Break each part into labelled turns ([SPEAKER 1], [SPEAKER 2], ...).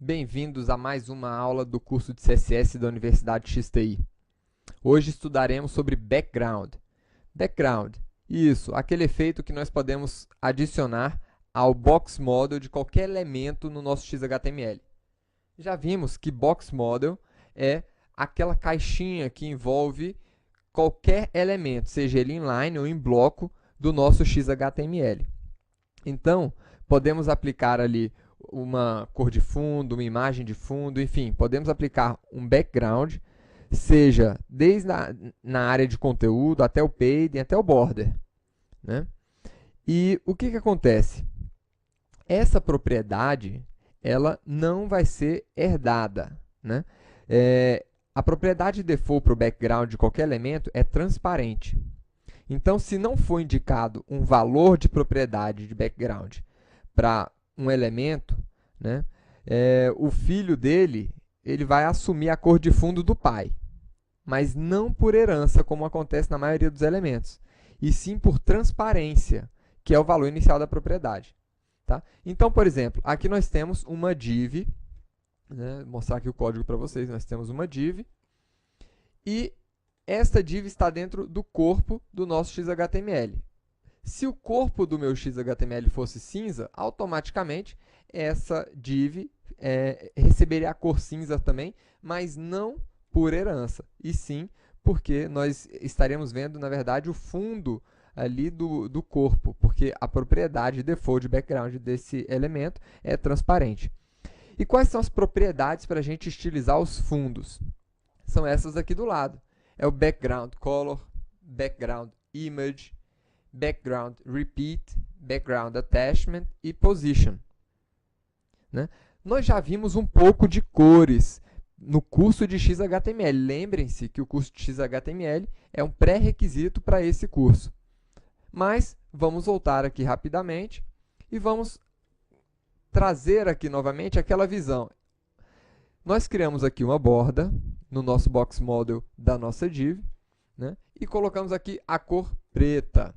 [SPEAKER 1] Bem-vindos a mais uma aula do curso de CSS da Universidade XTI. Hoje estudaremos sobre background. Background, isso, aquele efeito que nós podemos adicionar ao box model de qualquer elemento no nosso XHTML. Já vimos que box model é aquela caixinha que envolve qualquer elemento, seja ele inline ou em bloco, do nosso XHTML. Então, podemos aplicar ali uma cor de fundo, uma imagem de fundo, enfim, podemos aplicar um background, seja desde na área de conteúdo até o padding, até o border, né? E o que acontece? Essa propriedade, ela não vai ser herdada, né? A propriedade default para o background de qualquer elemento é transparente. Então, se não for indicado um valor de propriedade de background para um elemento, né, o filho dele ele vai assumir a cor de fundo do pai, mas não por herança, como acontece na maioria dos elementos, e sim por transparência, que é o valor inicial da propriedade. Tá? Então, por exemplo, aqui nós temos uma div, né, vou mostrar aqui o código para vocês, nós temos uma div, e esta div está dentro do corpo do nosso XHTML. Se o corpo do meu XHTML fosse cinza, automaticamente essa div receberia a cor cinza também, mas não por herança, e sim porque nós estaremos vendo, na verdade, o fundo ali do corpo, porque a propriedade default de background desse elemento é transparente. E quais são as propriedades para a gente estilizar os fundos? São essas aqui do lado. É o background color, background image, background repeat, background attachment e position. Né? Nós já vimos um pouco de cores no curso de XHTML. Lembrem-se que o curso de XHTML é um pré-requisito para esse curso. Mas vamos voltar aqui rapidamente e vamos trazer aqui novamente aquela visão. Nós criamos aqui uma borda no nosso box model da nossa div, né? E colocamos aqui a cor preta.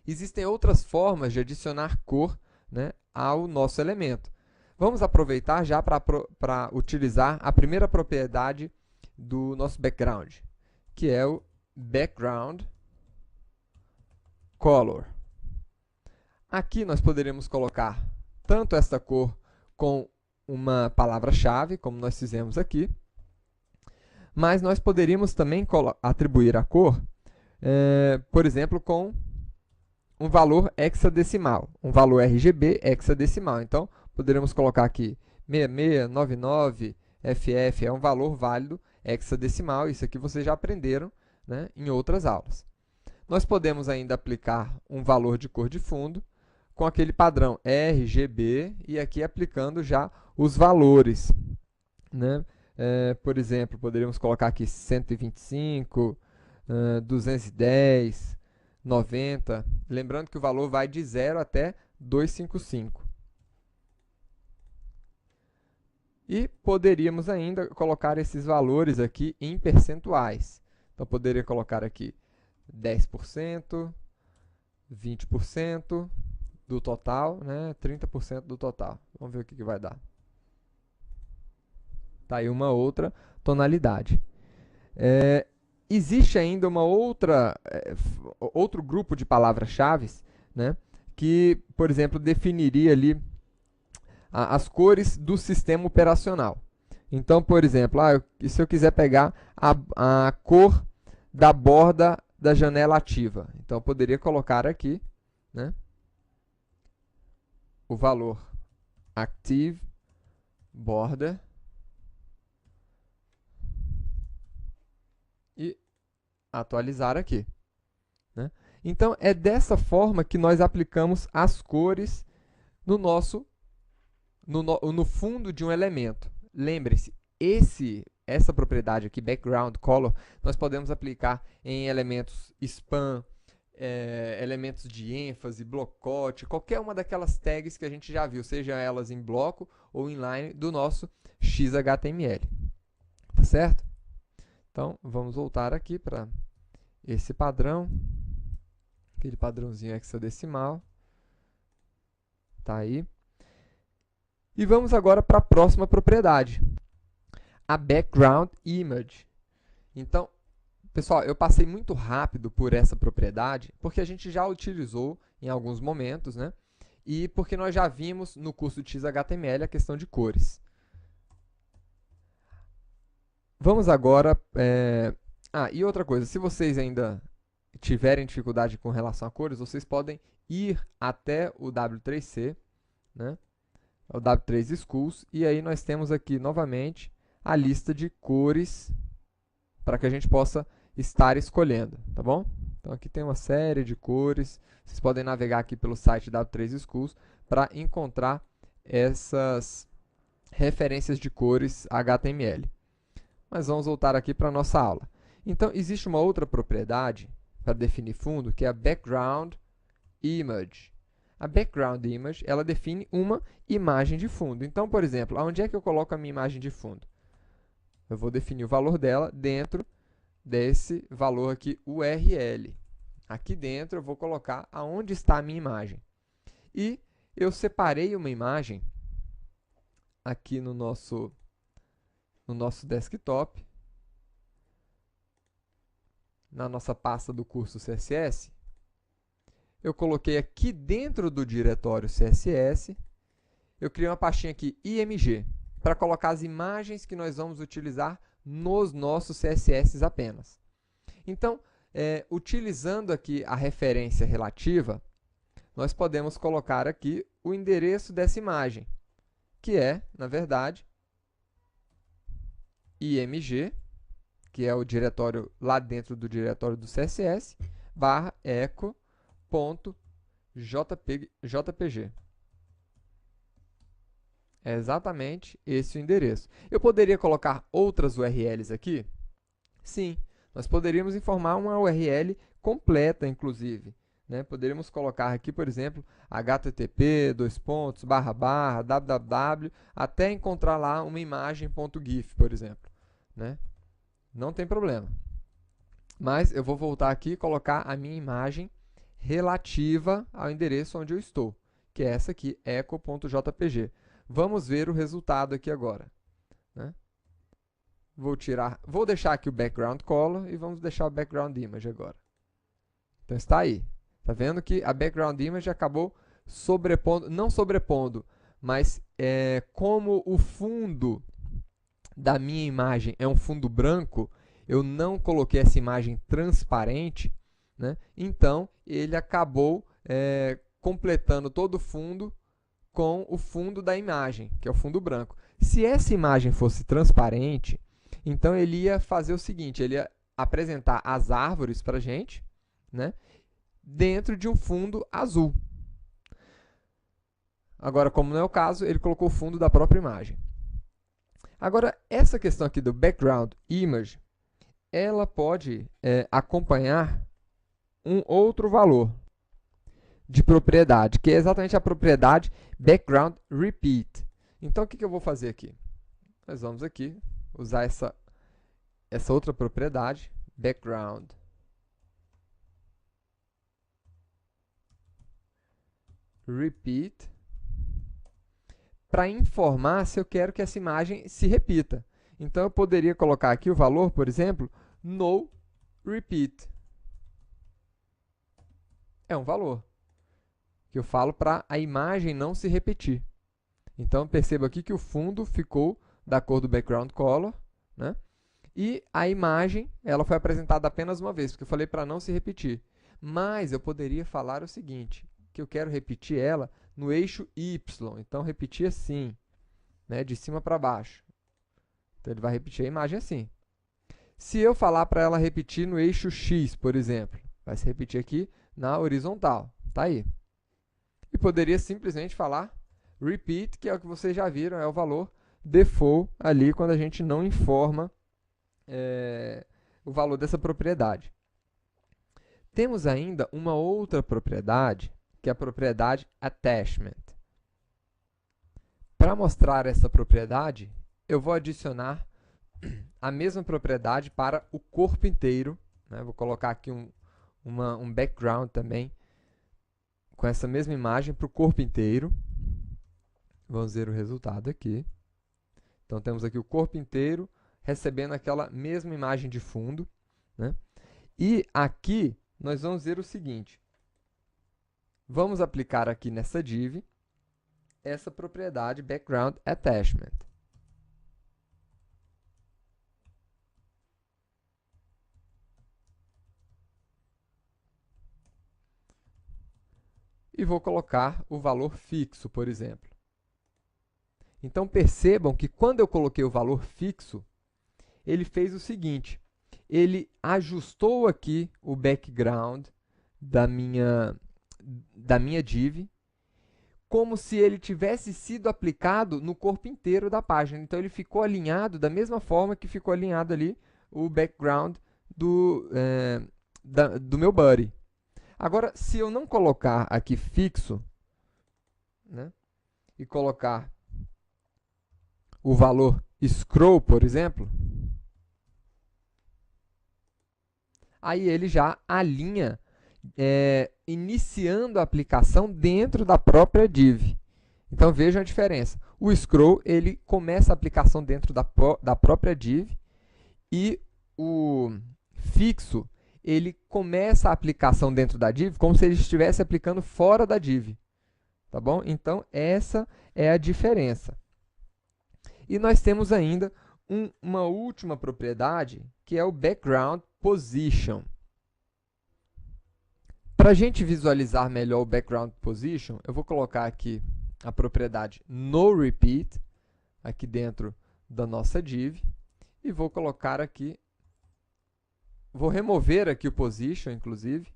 [SPEAKER 1] Existem outras formas de adicionar cor, né, ao nosso elemento. Vamos aproveitar já para utilizar a primeira propriedade do nosso background, que é o background color. Aqui nós poderíamos colocar tanto esta cor com uma palavra-chave, como nós fizemos aqui, mas nós poderíamos também atribuir a cor, por exemplo, com um valor hexadecimal, um valor RGB hexadecimal. Então, poderíamos colocar aqui 6699FF, é um valor válido hexadecimal, isso aqui vocês já aprenderam, né, em outras aulas. Nós podemos ainda aplicar um valor de cor de fundo com aquele padrão RGB e aqui aplicando já os valores, né? Por exemplo, poderíamos colocar aqui 125, 210, 90, lembrando que o valor vai de 0 até 255. E poderíamos ainda colocar esses valores aqui em percentuais. Então, poderia colocar aqui 10%, 20% do total, né? 30% do total. Vamos ver o que vai dar. Tá aí uma outra tonalidade. Existe ainda uma outro grupo de palavras-chave, né, que, por exemplo, definiria ali as cores do sistema operacional. Então, por exemplo, se eu quiser pegar a cor da borda da janela ativa, então eu poderia colocar aqui, né, o valor active border e atualizar aqui, né? Então, é dessa forma que nós aplicamos as cores no fundo de um elemento. Lembre-se, essa propriedade aqui, background color, nós podemos aplicar em elementos span, elementos de ênfase, blocote, qualquer uma daquelas tags que a gente já viu, seja elas em bloco ou inline do nosso XHTML. Tá certo? Então, vamos voltar aqui para esse padrão, aquele padrãozinho hexadecimal, tá aí. E vamos agora para a próxima propriedade, a background image. Então, pessoal, eu passei muito rápido por essa propriedade, porque a gente já utilizou em alguns momentos, né? E porque nós já vimos no curso de XHTML a questão de cores. Vamos agora... e outra coisa, se vocês ainda tiverem dificuldade com relação a cores, vocês podem ir até o W3C, né? O W3 Schools, e aí nós temos aqui novamente a lista de cores para que a gente possa estar escolhendo, tá bom? Então aqui tem uma série de cores, vocês podem navegar aqui pelo site W3 Schools para encontrar essas referências de cores HTML. Mas vamos voltar aqui para a nossa aula. Então, existe uma outra propriedade para definir fundo, que é a background image. A background image, ela define uma imagem de fundo. Então, por exemplo, onde é que eu coloco a minha imagem de fundo? Eu vou definir o valor dela dentro desse valor aqui, URL. Aqui dentro eu vou colocar aonde está a minha imagem. E eu separei uma imagem aqui no nosso desktop, na nossa pasta do curso CSS. Eu coloquei aqui dentro do diretório CSS, eu criei uma pastinha aqui, IMG, para colocar as imagens que nós vamos utilizar nos nossos CSS apenas. Então, utilizando aqui a referência relativa, nós podemos colocar aqui o endereço dessa imagem, que é, na verdade, img, que é o diretório lá dentro do diretório do CSS, /echo.jpg. É exatamente esse o endereço. Eu poderia colocar outras URLs aqui? Sim, nós poderíamos informar uma URL completa, inclusive, né? Poderíamos colocar aqui, por exemplo, http://, www, até encontrar lá uma imagem.gif, por exemplo, né? Não tem problema. Mas eu vou voltar aqui e colocar a minha imagem relativa ao endereço onde eu estou, que é essa aqui, echo.jpg. Vamos ver o resultado aqui agora, né? Vou deixar aqui o background color e vamos deixar o background image agora. Então está aí. Está vendo que a background image acabou sobrepondo, não sobrepondo, mas como o fundo da minha imagem é um fundo branco, eu não coloquei essa imagem transparente, né? Então ele acabou completando todo o fundo com o fundo da imagem, que é o fundo branco. Se essa imagem fosse transparente, então ele ia fazer o seguinte, ele ia apresentar as árvores para a gente, né, dentro de um fundo azul. Agora, como não é o caso, ele colocou o fundo da própria imagem. Agora, essa questão aqui do background image, ela pode acompanhar um outro valor de propriedade, que é exatamente a propriedade background repeat. Então, o que eu vou fazer aqui? Nós vamos aqui usar essa outra propriedade, background repeat, para informar se eu quero que essa imagem se repita. Então, eu poderia colocar aqui o valor, por exemplo, no repeat. É um valor que eu falo para a imagem não se repetir. Então, perceba aqui que o fundo ficou da cor do background color, né? E a imagem, ela foi apresentada apenas uma vez, porque eu falei para não se repetir. Mas eu poderia falar o seguinte, que eu quero repetir ela no eixo Y. Então, repetir assim, né, de cima para baixo. Então, ele vai repetir a imagem assim. Se eu falar para ela repetir no eixo X, por exemplo, vai se repetir aqui na horizontal. Tá aí. E poderia simplesmente falar repeat, que é o que vocês já viram, é o valor default ali quando a gente não informa o valor dessa propriedade. Temos ainda uma outra propriedade, que é a propriedade attachment. Para mostrar essa propriedade, eu vou adicionar a mesma propriedade para o corpo inteiro, né? Vou colocar aqui um background também com essa mesma imagem para o corpo inteiro. Vamos ver o resultado aqui. Então, temos aqui o corpo inteiro recebendo aquela mesma imagem de fundo, né? E aqui, nós vamos ver o seguinte. Vamos aplicar aqui nessa div essa propriedade Background Attachment. E vou colocar o valor fixo, por exemplo. Então, percebam que quando eu coloquei o valor fixo, ele fez o seguinte, ele ajustou aqui o background da minha div, como se ele tivesse sido aplicado no corpo inteiro da página. Então, ele ficou alinhado da mesma forma que ficou alinhado ali o background do meu body. Agora, se eu não colocar aqui fixo, né, e colocar o valor scroll, por exemplo, aí ele já alinha, iniciando a aplicação dentro da própria div. Então, vejam a diferença. O scroll, ele começa a aplicação dentro da própria div e o fixo, ele começa a aplicação dentro da div como se ele estivesse aplicando fora da div. Tá bom? Então, essa é a diferença. E nós temos ainda uma última propriedade, que é o Background Position. Para a gente visualizar melhor o Background Position, eu vou colocar aqui a propriedade NoRepeat, aqui dentro da nossa div, e vou colocar aqui, vou remover aqui o Position, inclusive,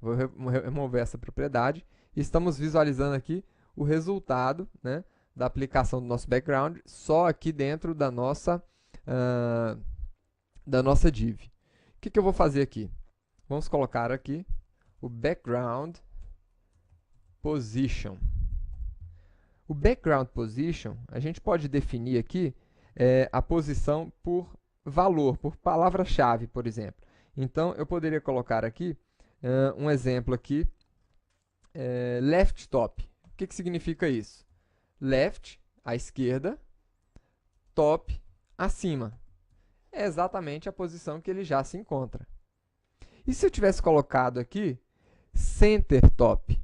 [SPEAKER 1] vou remover essa propriedade, e estamos visualizando aqui o resultado, né, da aplicação do nosso background só aqui dentro da nossa div. O que eu vou fazer aqui? Vamos colocar aqui o background position. O background position, a gente pode definir aqui a posição por valor, por palavra-chave, por exemplo. Então, eu poderia colocar aqui um exemplo aqui, left top. O que significa isso? Left, à esquerda, top, acima. É exatamente a posição que ele já se encontra. E se eu tivesse colocado aqui center top?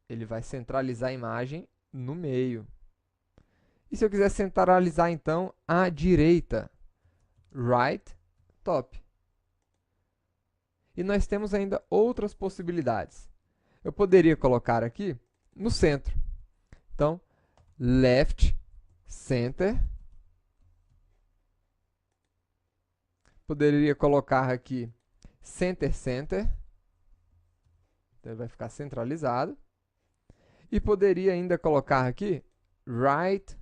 [SPEAKER 1] Ele vai centralizar a imagem no meio. E se eu quiser centralizar, então, à direita? Right top. E nós temos ainda outras possibilidades. Eu poderia colocar aqui no centro. Então, left center. Poderia colocar aqui center center. Então, ele vai ficar centralizado. E poderia ainda colocar aqui right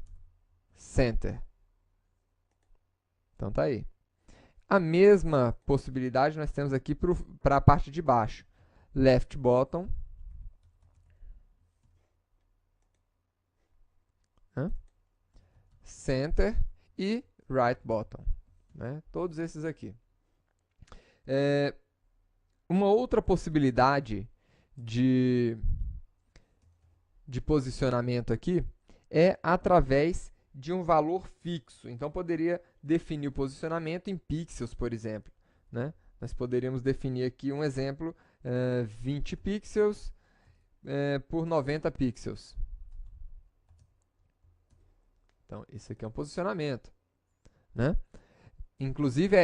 [SPEAKER 1] center. Então, tá aí. A mesma possibilidade nós temos aqui para a parte de baixo. Left bottom. Center e right bottom. Né? Todos esses aqui. Uma outra possibilidade de posicionamento aqui é através de um valor fixo. Então, poderia definir o posicionamento em pixels, por exemplo. Né? Nós poderíamos definir aqui um exemplo, 20 pixels por 90 pixels. Então, isso aqui é um posicionamento. Né? Inclusive,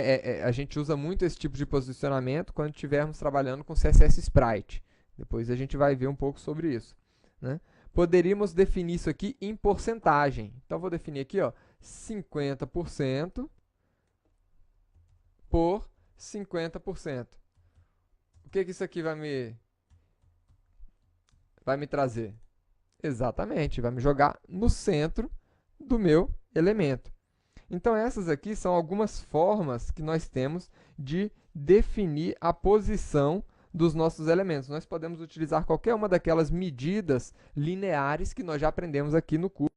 [SPEAKER 1] a gente usa muito esse tipo de posicionamento quando estivermos trabalhando com CSS Sprite. Depois a gente vai ver um pouco sobre isso. Né? Poderíamos definir isso aqui em porcentagem. Então, vou definir aqui, ó, 50% por 50%. O que isso aqui vai me trazer? Exatamente, vai me jogar no centro do meu elemento. Então, essas aqui são algumas formas que nós temos de definir a posição dos nossos elementos. Nós podemos utilizar qualquer uma daquelas medidas lineares que nós já aprendemos aqui no curso.